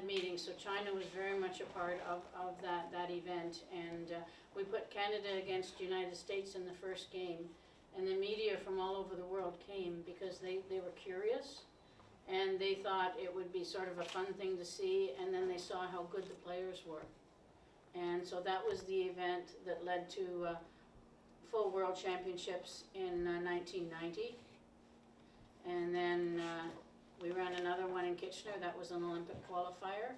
had meetings, so China was very much a part of that event, and we put Canada against United States in the first game, and the media from all over the world came because they were curious, and they thought it would be sort of a fun thing to see, and then they saw how good the players were. And so that was the event that led to full World Championships in 1990. And then we ran another one in Kitchener. That was an Olympic qualifier.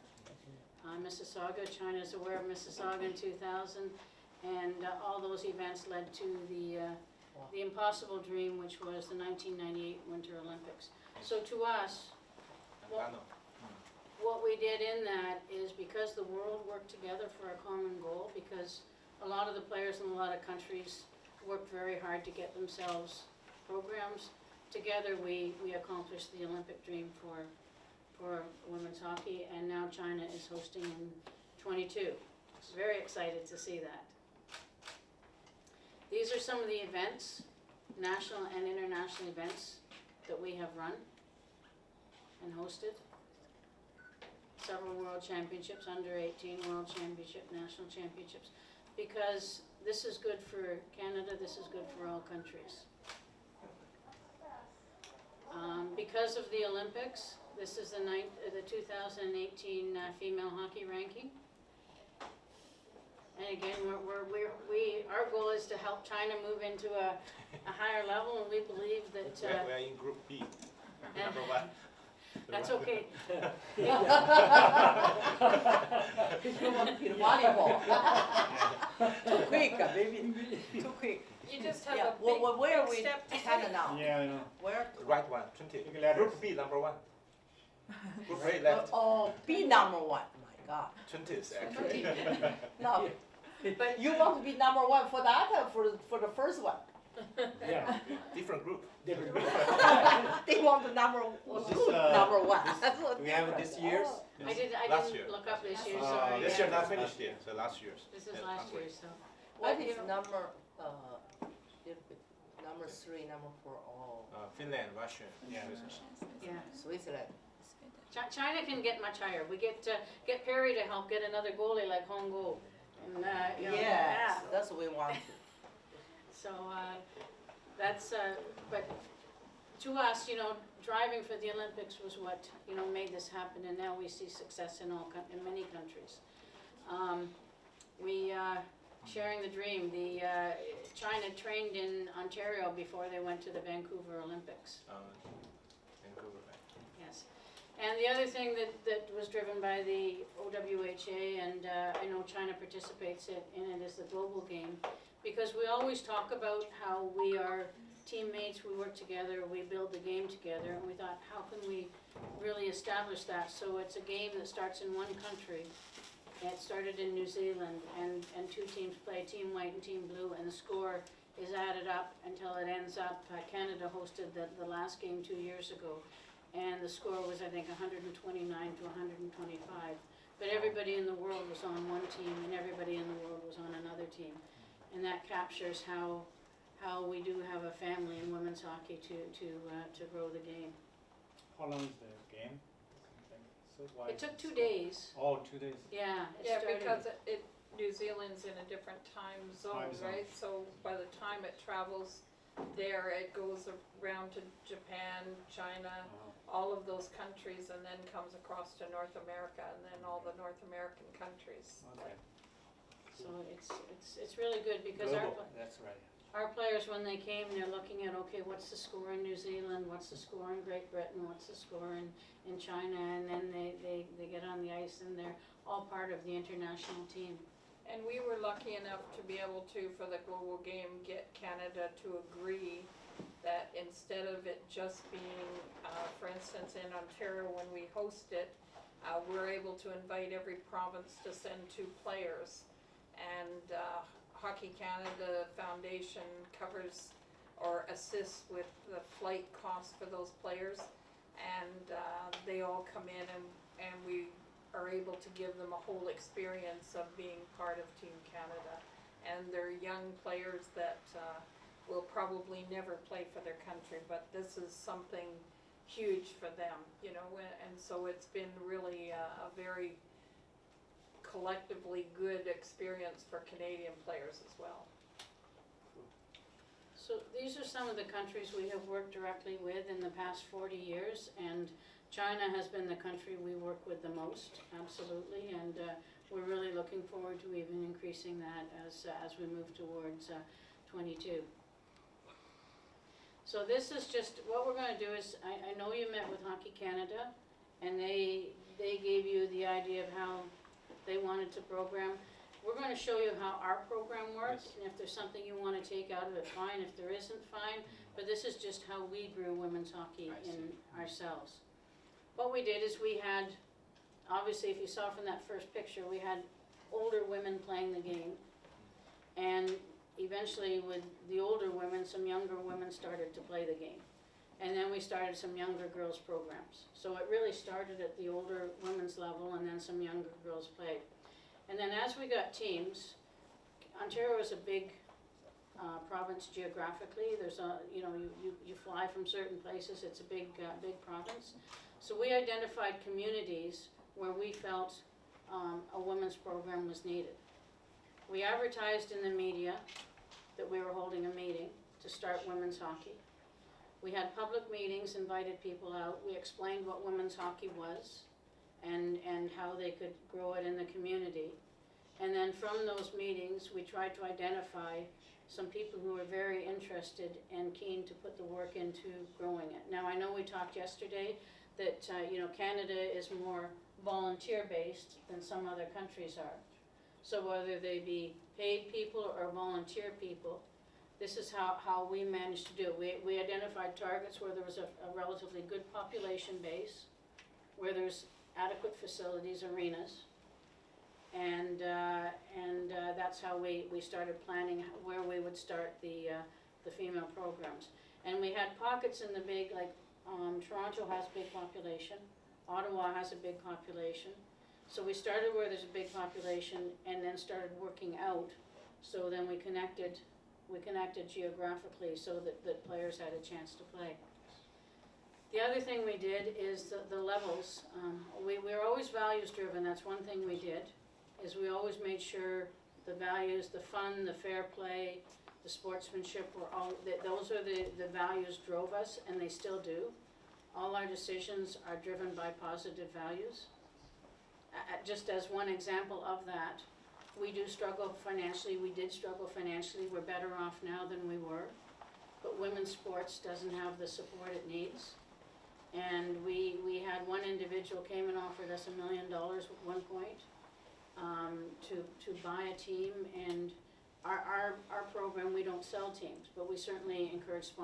Mississauga, China's aware of Mississauga in 2000. And all those events led to the impossible dream, which was the 1998 Winter Olympics. So to us, what we did in that is because the world worked together for a common goal, because a lot of the players in a lot of countries worked very hard to get themselves programs. Together we accomplished the Olympic dream for women's hockey, and now China is hosting in 22. Very excited to see that. These are some of the events, national and international events, that we have run and hosted. Several world championships, under 18 world championship, national championships, because this is good for Canada, this is good for all countries. Because of the Olympics, this is the 2018 female hockey ranking. And again, our goal is to help China move into a higher level, and we believe that... we are in Group B, number 1. That's okay. You want to be volleyball. Too quick, maybe too quick. You just have Yeah. a big, Well, where are big we step to China take. now? Yeah, I know. Where? Right one, 20. Take letters. Group B, number 1. Group A left. Oh, be number 1. My God. 20th actually. No. But You want to be number 1 for that or for the first one? Yeah, Different group. different. They want the number number 1. That's what Do we have it this year's? I Last year. didn't look up this year, Oh, sorry. This year not finished yet, so last year's. This is Yeah, last halfway. year, so. What But, is you know, number little bit, number 3, number 4? Oh, Finland, Russia. Yeah. yeah. Switzerland. China can get much higher. We get Perry to help get another goalie like Hong Go. And, you know, Yes, that's what we want. So that's, but to us, you know, driving for the Olympics was what, you know, made this happen, and now we see success in in many countries. We sharing the dream. The China trained in Ontario before they went to the Vancouver Olympics. Vancouver, right. Yes. And the other thing that was driven by the OWHA, and I know China participates in it, is the global game. Because we always talk about how we are teammates, we work together, we build the game together, and we thought, how can we really establish that? So it's a game that starts in one country. It started in New Zealand, and 2 teams play, Team White and Team Blue, and the score is added up until it ends up, Canada hosted the last game 2 years ago, and the score was, I think, 129 to 125. But everybody in the world was on one team, and everybody in the world was on another team. And that captures how we do have a family in women's hockey to grow the game. How long is the game? So why It is took 2 so- days. Oh, 2 days. Yeah, it Yeah, started. because New Zealand's in a different time zone, Time zone. right? So by the time it travels there, it goes around to Japan, China, all of those countries, and then comes across to North America, and then all the North American countries. Okay. So it's really good because Global, that's right. our players, when they came, they're looking at, okay, what's the score in New Zealand, what's the score in Great Britain, what's the score in China, and then they get on the ice and they're all part of the international team. And we were lucky enough to be able to, for the global game, get Canada to agree that instead of it just being, for instance, in Ontario when we host it, we're able to invite every province to send 2 players. And Hockey Canada Foundation covers or assists with the flight costs for those players. And they all come in and we are able to give them a whole experience of being part of Team Canada. And they're young players that will probably never play for their country, but this is something huge for them, you know, and so it's been really a very collectively good experience for Canadian players as well. So these are some of the countries we have worked directly with in the past 40 years, and China has been the country we work with the most, absolutely, and we're really looking forward to even increasing that as we move towards 22. So this is just, what we're going to do is, I know you met with Hockey Canada, and they gave you the idea of how they wanted to program. We're going to show you how our program works, and if there's something you want to take out of it, fine. If there isn't, fine. But this is just how we grew women's hockey in ourselves. What we did is we had, obviously if you saw from that first picture, we had older women playing the game. And eventually with the older women, some younger women started to play the game. And then we started some younger girls programs. So it really started at the older women's level, and then some younger girls played. And then as we got teams, Ontario is a big province geographically. There's a, you know, you fly from certain places. It's a big province. So we identified communities where we felt a women's program was needed. We advertised in the media that we were holding a meeting to start women's hockey. We had public meetings, invited people out. We explained what women's hockey was and how they could grow it in the community. And then from those meetings, we tried to identify some people who were very interested and keen to put the work into growing it. Now, I know we talked yesterday that you know, Canada is more volunteer-based than some other countries are. So whether they be paid people or volunteer people, this is how we managed to do it. We identified targets where there was a relatively good population base, where there's adequate facilities, arenas, and that's how we started planning where we would start the female programs. And we had pockets in the big, like Toronto has a big population, Ottawa has a big population. So we started where there's a big population and then started working out. So then we connected geographically so that players had a chance to play. The other thing we did is the levels. We're always values driven. That's one thing we did, is we always made sure the values, the fun, the fair play, the sportsmanship were all, those are the values drove us, and they still do. All our decisions are driven by positive values. Just as one example of that, we do struggle financially. We did struggle financially. We're better off now than we were. But women's sports doesn't have the support it needs. And we had one individual came and offered us $1 million at one point to buy a team. And our program, we don't sell teams, but we certainly encourage sponsors.